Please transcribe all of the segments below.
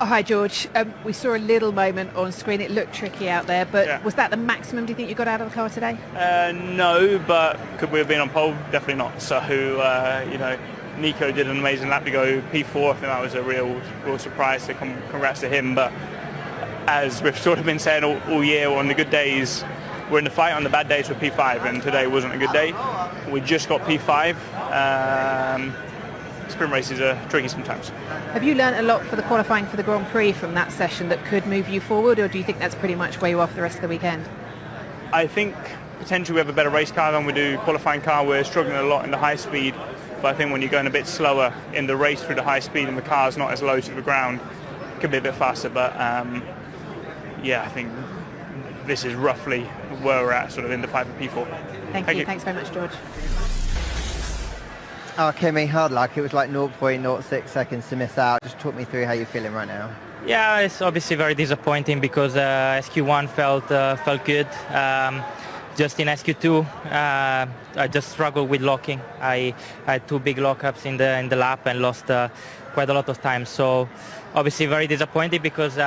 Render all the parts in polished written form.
Hi, George. We saw a little moment on screen. It looked tricky out there, but was that the maximum, do you think, you got out of the car today? No, but could we have been on pole? Definitely not. So, Nico did an amazing lap to go P4. I think that was a real surprise. So congrats to him. But as we've sort of been saying all year, on the good days, we're in the fight. On the bad days, we're P5, and today wasn't a good day. We just got P5. Sprint races are tricky sometimes. Have you learned a lot for the qualifying for the Grand Prix from that session that could move you forward, or do you think that's pretty much where you are for the rest of the weekend? I think potentially we have a better race car than we do qualifying car. We're struggling a lot in the high speed, but I think when you're going a bit slower in the race through the high speed and the car's not as low to the ground, it could be a bit faster. But I think this is roughly where we're at, sort of in the fight for P4. Thank you. Thanks very much, George. Oh, Kimi, hard luck. It was like 0.06 seconds to miss out. Just talk me through how you're feeling right now. Yeah, it's obviously very disappointing because SQ1 felt good. Just in SQ2, I just struggled with locking. I had two big lockups in the lap and lost quite a lot of time. So obviously very disappointed because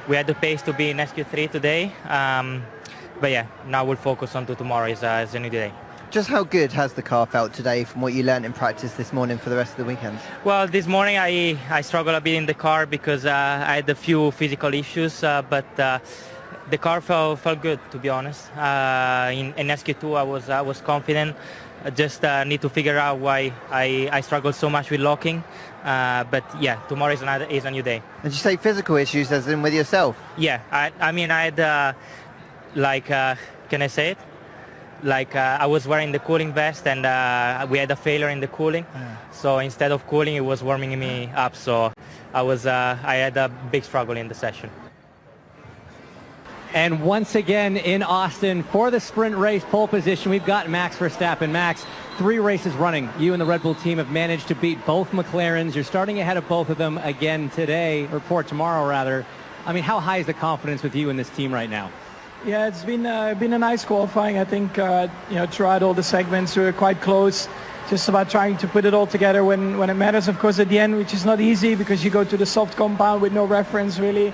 we had the pace to be in SQ3 today. But yeah, now we'll focus on to tomorrow is a new day. Just how good has the car felt today from what you learned in practice this morning for the rest of the weekend? Well, this morning I struggled a bit in the car because I had a few physical issues, but the car felt good, to be honest. In SQ2 I was confident. I just need to figure out why I struggled so much with locking. But yeah, tomorrow is a new day. Did you say physical issues as in with yourself? Yeah, I mean I had can I say it? I was wearing the cooling vest and we had a failure in the cooling. So instead of cooling, it was warming me up. So I had a big struggle in the session. And once again in Austin for the sprint race pole position, we've got Max Verstappen. Max, 3 races running. You and the Red Bull team have managed to beat both McLarens. You're starting ahead of both of them again today, or for tomorrow rather. I mean, how high is the confidence with you and this team right now? Yeah, it's been a nice qualifying. I think throughout all the segments we were quite close. Just about trying to put it all together when it matters, of course, at the end, which is not easy because you go to the soft compound with no reference really.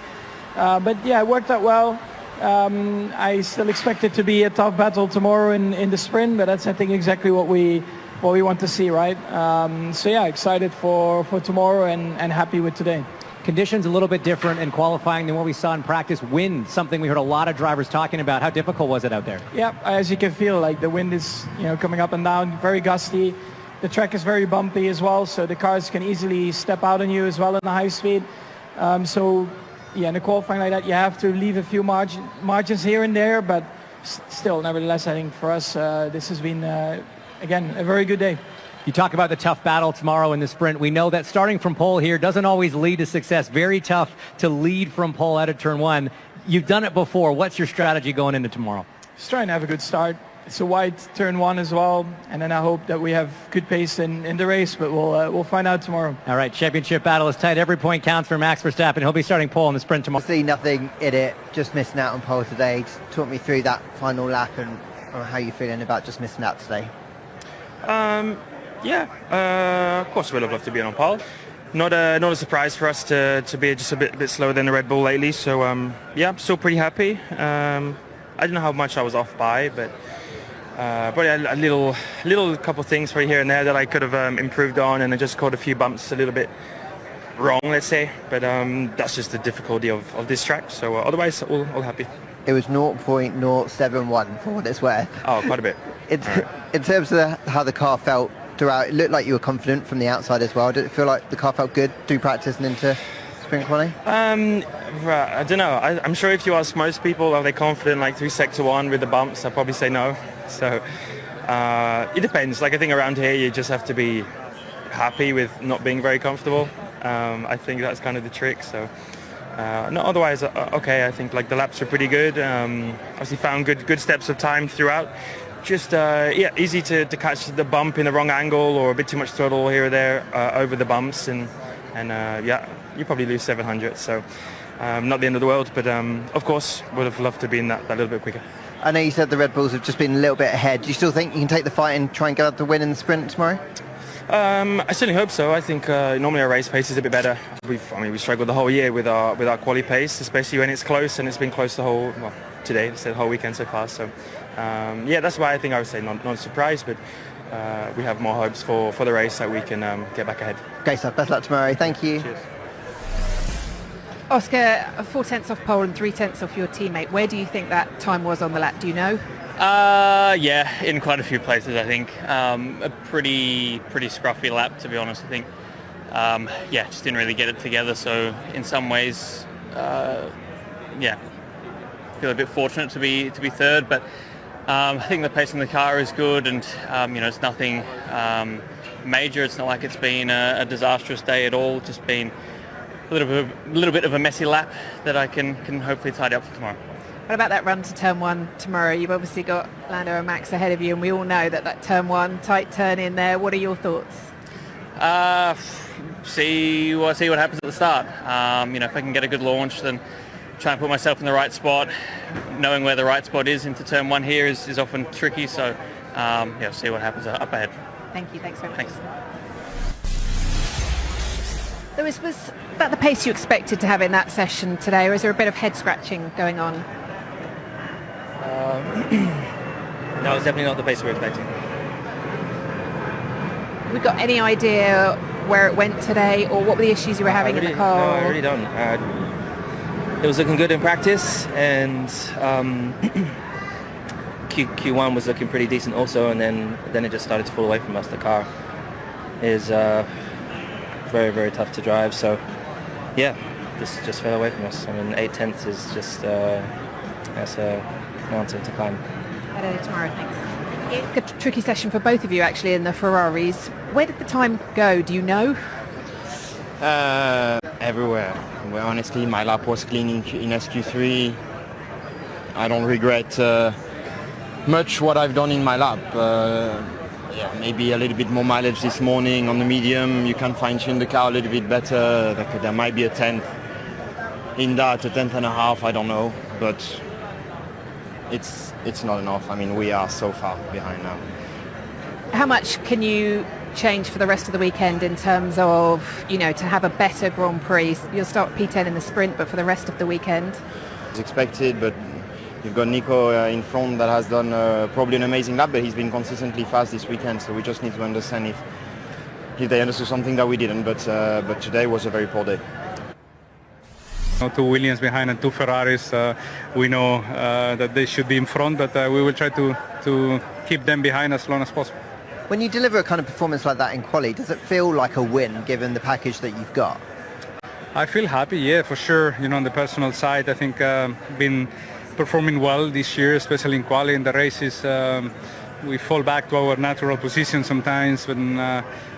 But yeah, it worked out well. I still expect it to be a tough battle tomorrow in the sprint, but that's I think exactly what we want to see, right? So yeah, excited for tomorrow and happy with today. Conditions a little bit different in qualifying than what we saw in practice. Wind, something we heard a lot of drivers talking about. How difficult was it out there? Yeah, as you can feel, like the wind is coming up and down, very gusty. The track is very bumpy as well, so the cars can easily step out on you as well in the high speed. So yeah, in a qualifying like that, you have to leave a few margins here and there, but still, nevertheless, I think for us, this has been, again, a very good day. You talk about the tough battle tomorrow in the sprint. We know that starting from pole here doesn't always lead to success. Very tough to lead from pole out of turn 1. You've done it before. What's your strategy going into tomorrow? Just trying to have a good start. It's a wide turn 1 as well, and then I hope that we have good pace in the race, but we'll find out tomorrow. All right, championship battle is tight. Every point counts for Max Verstappen. He'll be starting pole in the sprint tomorrow. See nothing in it, just missing out on pole today. Just talk me through that final lap and how you're feeling about just missing out today. Of course we'd have loved to be on pole. Not a surprise for us to be just a bit slower than the Red Bull lately. So I'm still pretty happy. I don't know how much I was off by, but probably a little couple things for here and there that I could have improved on, and I just caught a few bumps a little bit wrong, let's say. But that's just the difficulty of this track. So otherwise, all happy. It was 0.071 for what it's worth. Oh, quite a bit. In terms of how the car felt throughout, it looked like you were confident from the outside as well. Did it feel like the car felt good through practice and into sprint qualifying? I don't know. I'm sure if you ask most people, are they confident like through sector 1 with the bumps, I'll probably say no. So it depends. Like I think around here you just have to be happy with not being very comfortable. I think that's kind of the trick. So no, otherwise okay. I think like the laps were pretty good. Obviously found good steps of time throughout. Just easy to catch the bump in the wrong angle or a bit too much throttle here or there over the bumps, and you probably lose 700. So not the end of the world, but of course would have loved to be in that little bit quicker. I know you said the Red Bulls have just been a little bit ahead. Do you still think you can take the fight and try and get out the win in the sprint tomorrow? I certainly hope so. I think normally our race pace is a bit better. We struggled the whole year with our quali pace, especially when it's close, and it's been close today, the whole weekend so far. So yeah, that's why I think I would say not a surprise, but we have more hopes for the race that we can get back ahead. Great stuff. Best luck tomorrow. Thank you. Cheers. Oscar, 4 tenths off pole and 3 tenths off your teammate. Where do you think that time was on the lap? Do you know? Yeah, in quite a few places, I think. A pretty scruffy lap, to be honest. I think, yeah, just didn't really get it together. So in some ways, yeah, feel a bit fortunate to be third. But I think the pace in the car is good, and you know, it's nothing major. It's not like it's been a disastrous day at all. Just been a little bit of a messy lap that I can hopefully tidy up for tomorrow. What about that run to turn 1 tomorrow? You've obviously got Lando and Max ahead of you, and we all know that turn 1, tight turn in there. What are your thoughts? See what happens at the start. You know, if I can get a good launch, then try and put myself in the right spot. Knowing where the right spot is into turn 1 here is often tricky. So yeah, see what happens up ahead. Thank you. Thanks very much. Thanks. Lewis, was that the pace you expected to have in that session today, or is there a bit of head scratching going on? No, it's definitely not the pace we were expecting. Have we got any idea where it went today, or what were the issues you were having in the car? No, I really don't. It was looking good in practice, and Q1 was looking pretty decent also, and then it just started to fall away from us. The car is very, very tough to drive, so yeah, this just fell away from us. I mean, 8 tenths is just that's a mountain to climb. Better tomorrow, thanks. A tricky session for both of you actually in the Ferraris. Where did the time go? Do you know? Everywhere. Well, honestly, my lap was clean in SQ3. I don't regret much what I've done in my lap. Yeah, maybe a little bit more mileage this morning on the medium. You can fine-tune the car a little bit better. There might be a tenth in that, a tenth and a half, I don't know. But it's not enough. I mean, we are so far behind now. How much can you change for the rest of the weekend in terms of, you know, to have a better Grand Prix? You'll start P10 in the sprint, but for the rest of the weekend? It's expected, but you've got Nico in front that has done probably an amazing lap, but he's been consistently fast this weekend, so we just need to understand if they understood something that we didn't, but today was a very poor day. 2 Williams behind and 2 Ferraris. We know that they should be in front, but we will try to keep them behind as long as possible. When you deliver a kind of performance like that in quali, does it feel like a win given the package that you've got? I feel happy, yeah, for sure. You know, on the personal side, I think been performing well this year, especially in quali. In the races, we fall back to our natural position sometimes, when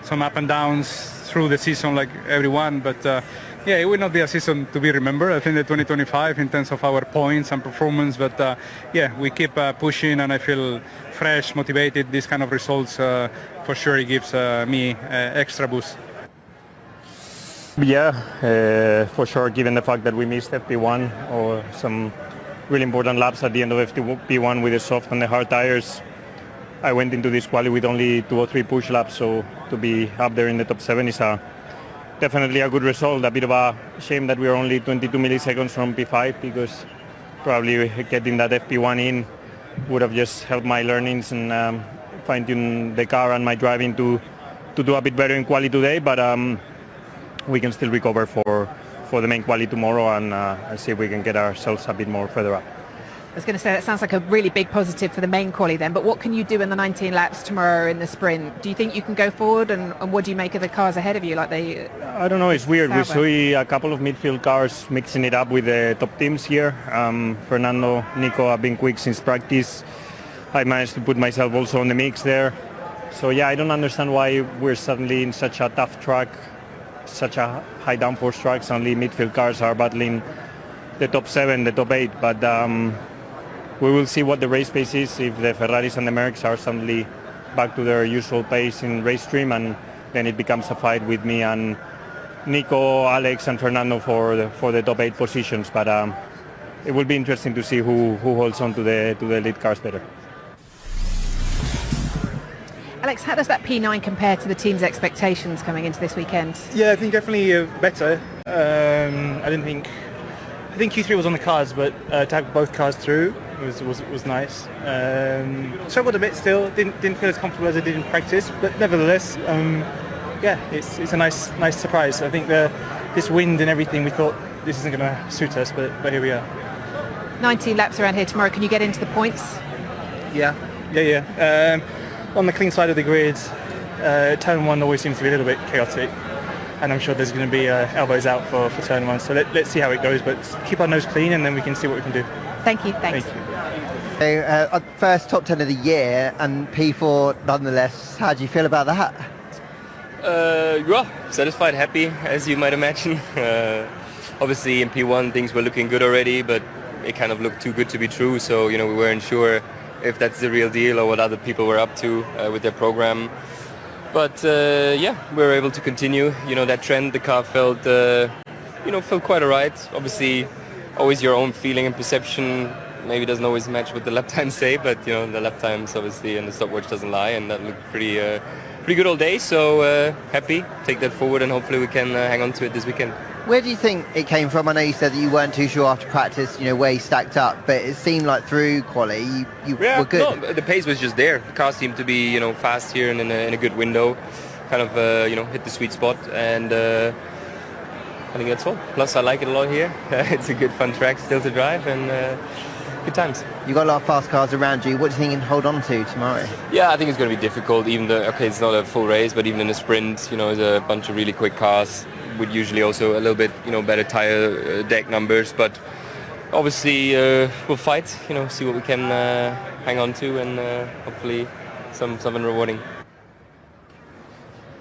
some up and downs through the season like everyone, but yeah, it will not be a season to be remembered. I think the 2025 in terms of our points and performance, but yeah, we keep pushing, and I feel fresh, motivated. These kind of results, for sure, it gives me extra boost. Yeah, for sure, given the fact that we missed FP1 or some really important laps at the end of FP1 with the soft and the hard tires, I went into this quali with only 2 or 3 push laps, so to be up there in the top 7 is definitely a good result. A bit of a shame that we are only 22 milliseconds from P5, because probably getting that FP1 in would have just helped my learnings and fine-tune the car and my driving to do a bit better in quali today, but we can still recover for the main quali tomorrow and see if we can get ourselves a bit more further up. I was going to say, that sounds like a really big positive for the main quali then, but what can you do in the 19 laps tomorrow in the sprint? Do you think you can go forward, and what do you make of the cars ahead of you? Like they? I don't know, it's weird. We see a couple of midfield cars mixing it up with the top teams here. Fernando, Nico have been quick since practice. I managed to put myself also on the mix there. So yeah, I don't understand why we're suddenly in such a tough track, such a high downforce track. Suddenly midfield cars are battling the top 7, the top 8, but we will see what the race pace is, if the Ferraris and the Mercs are suddenly back to their usual pace in race stream, and then it becomes a fight with me and Nico, Alex and Fernando for the top 8 positions. But it will be interesting to see who holds on to the lead cars better. Alex, how does that P9 compare to the team's expectations coming into this weekend? Yeah, I think definitely better. I think Q3 was on the cards, but to have both cars through was nice. Struggled a bit still. Didn't feel as comfortable as I did in practice, but nevertheless, it's a nice surprise. I think this wind and everything, we thought this isn't going to suit us, but here we are. 19 laps around here tomorrow. Can you get into the points? Yeah. On the clean side of the grid, turn 1 always seems to be a little bit chaotic, and I'm sure there's going to be elbows out for turn 1. So let's see how it goes, but keep our nose clean, and then we can see what we can do. Thank you. Thanks. Thank you. So, first top 10 of the year and P4 nonetheless. How do you feel about that? Satisfied, happy, as you might imagine. Obviously in P1 things were looking good already, but it kind of looked too good to be true, so we weren't sure if that's the real deal or what other people were up to with their program. But we were able to continue, that trend. The car felt quite alright. Obviously, always your own feeling and perception maybe doesn't always match what the lap times say, but the lap times obviously and the stopwatch doesn't lie, and that looked pretty good all day. So happy, take that forward, and hopefully we can hang on to it this weekend. Where do you think it came from? I know you said that you weren't too sure after practice, where you stacked up, but it seemed like through quali you were good. No, the pace was just there. The car seemed to be, fast here and in a good window, kind of, hit the sweet spot, and I think that's all. Plus, I like it a lot here. It's a good, fun track still to drive, and good times. You've got a lot of fast cars around you. What do you think you can hold on to tomorrow? Yeah, I think it's going to be difficult. It's not a full race, but even in a sprint, there's a bunch of really quick cars with usually also a little bit, better tire deck numbers. But obviously, we'll fight. See what we can hang on to, and hopefully something rewarding.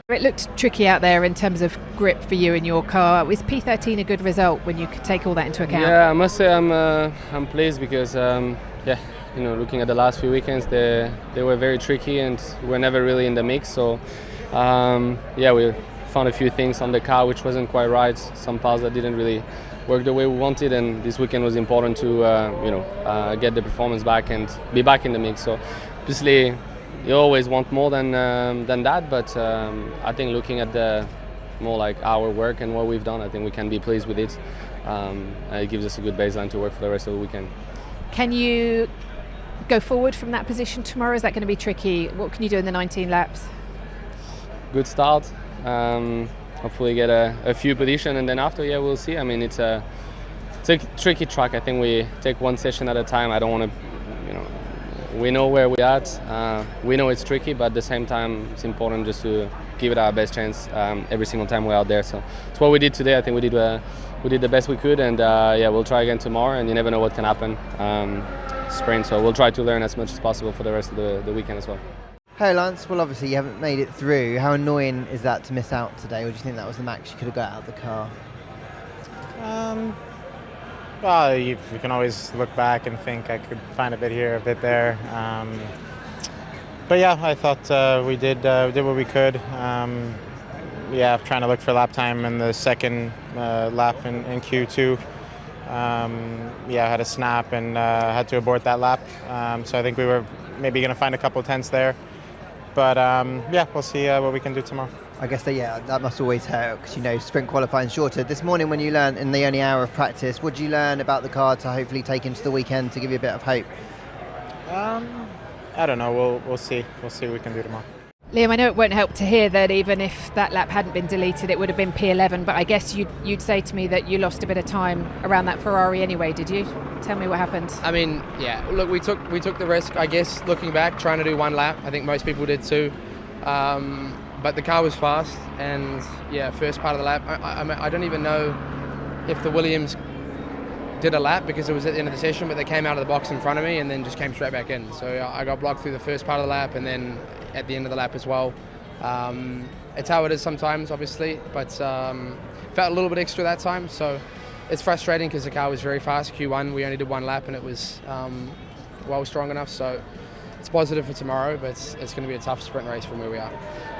It looked tricky out there in terms of grip for you in your car. Was P13 a good result when you could take all that into account? Yeah, I must say I'm pleased because looking at the last few weekends, they were very tricky and we're never really in the mix. So we found a few things on the car which wasn't quite right. Some parts that didn't really work the way we wanted, and this weekend was important to get the performance back and be back in the mix. So obviously, you always want more than that, but I think looking at the more like our work and what we've done, I think we can be pleased with it. It gives us a good baseline to work for the rest of the weekend. Can you go forward from that position tomorrow? Is that going to be tricky? What can you do in the 19 laps? Good start. Hopefully get a few positions, and then after, we'll see. I mean, it's a tricky track. I think we take one session at a time. I don't want to, we know where we're at. We know it's tricky, but at the same time, it's important just to give it our best chance every single time we're out there. So it's what we did today. I think we did the best we could, and we'll try again tomorrow. And you never know what can happen. Sprint, so we'll try to learn as much as possible for the rest of the weekend as well. Hey Lance, well obviously you haven't made it through. How annoying is that to miss out today, or do you think that was the max you could have got out of the car? Well, you can always look back and think I could find a bit here, a bit there. But yeah, I thought we did what we could. Trying to look for lap time in the second lap in Q2. I had a snap and had to abort that lap. So I think we were maybe going to find a couple tenths there. But we'll see what we can do tomorrow. I guess that must always hurt because sprint qualifying shorter. This morning when you learned in the only hour of practice, what did you learn about the car to hopefully take into the weekend to give you a bit of hope? I don't know. We'll see. We'll see what we can do tomorrow. Liam, I know it won't help to hear that even if that lap hadn't been deleted, it would have been P11, but I guess you'd say to me that you lost a bit of time around that Ferrari anyway, did you? Tell me what happened. I mean, look, we took the risk, I guess, looking back, trying to do one lap. I think most people did too. But the car was fast, and first part of the lap, I don't even know if the Williams did a lap because it was at the end of the session, but they came out of the box in front of me and then just came straight back in. So I got blocked through the first part of the lap and then at the end of the lap as well. It's how it is sometimes, obviously, but felt a little bit extra that time. So it's frustrating because the car was very fast. Q1, we only did one lap and it was well strong enough. So it's positive for tomorrow, but it's going to be a tough sprint race from where we are.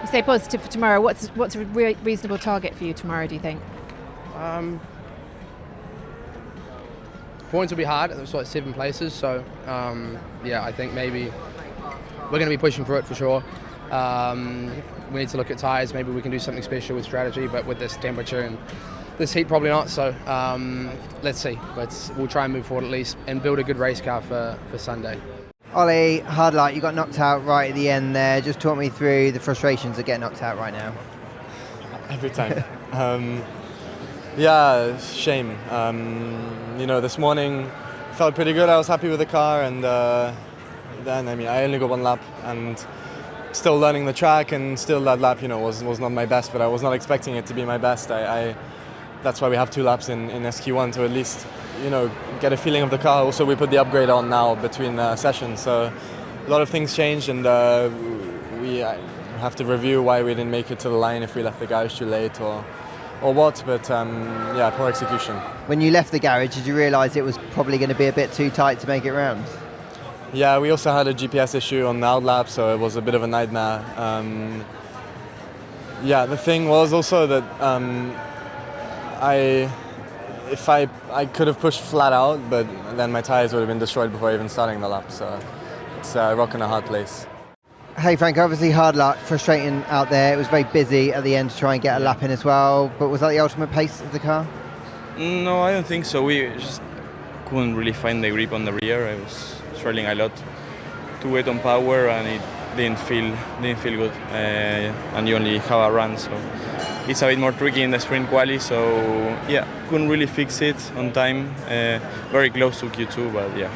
You say positive for tomorrow. What's a reasonable target for you tomorrow, do you think? Points will be hard. It's like 7 places. So I think maybe we're going to be pushing for it for sure. We need to look at tyres. Maybe we can do something special with strategy, but with this temperature and this heat, probably not. So let's see. We'll try and move forward at least and build a good race car for Sunday. Ollie, hard luck. You got knocked out right at the end there. Just talk me through the frustrations of getting knocked out right now. Every time. Yeah, shame. This morning felt pretty good. I was happy with the car, and then I only got one lap, and still learning the track, and still that lap was not my best, but I was not expecting it to be my best. That's why we have 2 laps in SQ1, to at least get a feeling of the car. Also, we put the upgrade on now between sessions, so a lot of things changed, and we have to review why we didn't make it to the line, if we left the garage too late or what, but poor execution. When you left the garage, did you realise it was probably going to be a bit too tight to make it round? Yeah, we also had a GPS issue on the out lap, so it was a bit of a nightmare. The thing was also that if I could have pushed flat out, but then my tyres would have been destroyed before even starting the lap, so it's a rock and a hard place. Hey Frank, obviously hard luck, frustrating out there. It was very busy at the end to try and get a lap in as well, but was that the ultimate pace of the car? No, I don't think so. We just couldn't really find the grip on the rear. I was struggling a lot to wait on power, and it didn't feel good. And you only have a run, so it's a bit more tricky in the sprint quali. So yeah, couldn't really fix it on time. Very close to Q2, but yeah,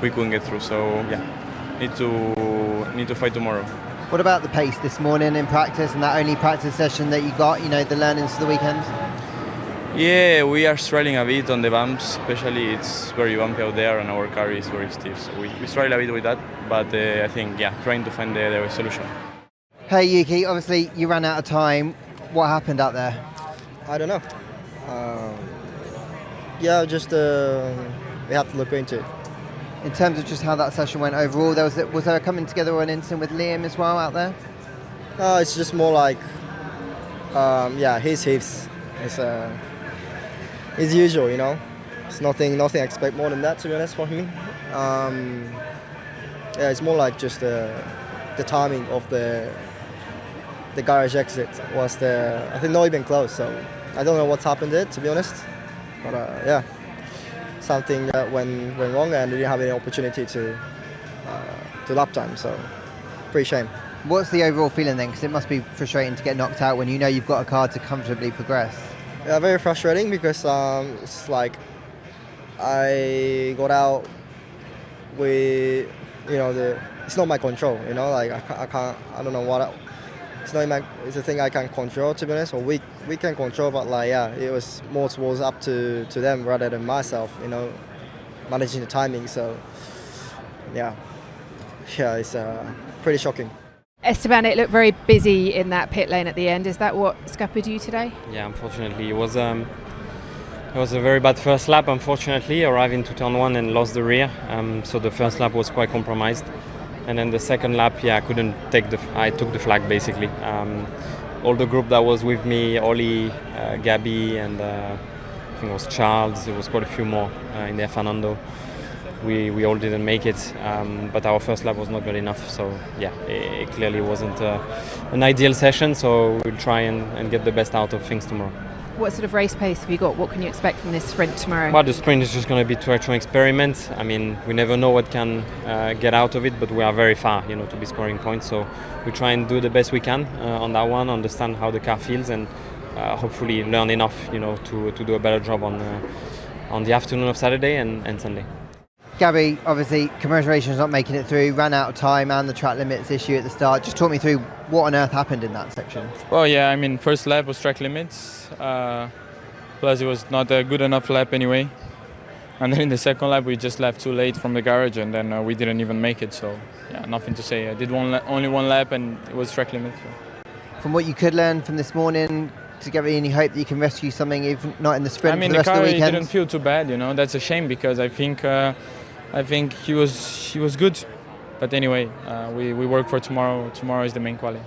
we couldn't get through. So yeah, need to fight tomorrow. What about the pace this morning in practice, and that only practice session that you got? The learnings for the weekend. Yeah, we are struggling a bit on the bumps, especially it's very bumpy out there and our car is very stiff, so we struggle a bit with that, but I think, trying to find the solution. Hey Yuki, obviously you ran out of time. What happened out there? I don't know. We have to look into it. In terms of just how that session went overall, was there a coming together or an incident with Liam as well out there? It's just more like, his hips. It's usual, It's nothing I expect more than that, to be honest, for me. It's more like just the timing of the garage exit was I think not even close, so I don't know what's happened there, to be honest. But something that went wrong, and didn't have any opportunity to lap time, so pretty shame. What's the overall feeling then? Because it must be frustrating to get knocked out when you've got a car to comfortably progress. Yeah, very frustrating, because it's like I got out with it's not my control, like I don't know what it's a thing I can't control, to be honest, or we can control, but it was more towards up to them rather than myself, managing the timing. So it's pretty shocking. Esteban, it looked very busy in that pit lane at the end. Is that what scuppered you today? Yeah, unfortunately. It was a very bad first lap, unfortunately. Arrived into turn 1 and lost the rear. So the first lap was quite compromised. And then the second lap, I couldn't I took the flag, basically. All the group that was with me, Ollie, Gabby, and I think it was Charles, there was quite a few more in there, Fernando. We all didn't make it, but our first lap was not good enough, so it clearly wasn't an ideal session, so we'll try and get the best out of things tomorrow. What sort of race pace have you got? What can you expect from this sprint tomorrow? Well, the sprint is just going to be to actually experiment. I mean, we never know what can get out of it, but we are very far, to be scoring points, so we try and do the best we can on that one, understand how the car feels, and hopefully learn enough, to do a better job on the afternoon of Saturday and Sunday. Gabby, obviously, congratulations on not making it through, ran out of time and the track limits issue at the start. Just talk me through what on earth happened in that section. Well, first lap was track limits, plus it was not a good enough lap anyway. And then in the second lap, we just left too late from the garage, and then we didn't even make it, so nothing to say. I did only one lap, and it was track limits. So. From what you could learn from this morning, to get any hope that you can rescue something, even not in the sprint for the rest of the weekend? The car didn't feel too bad, That's a shame, because I think he was good, but anyway, we work for tomorrow. Tomorrow is the main quali.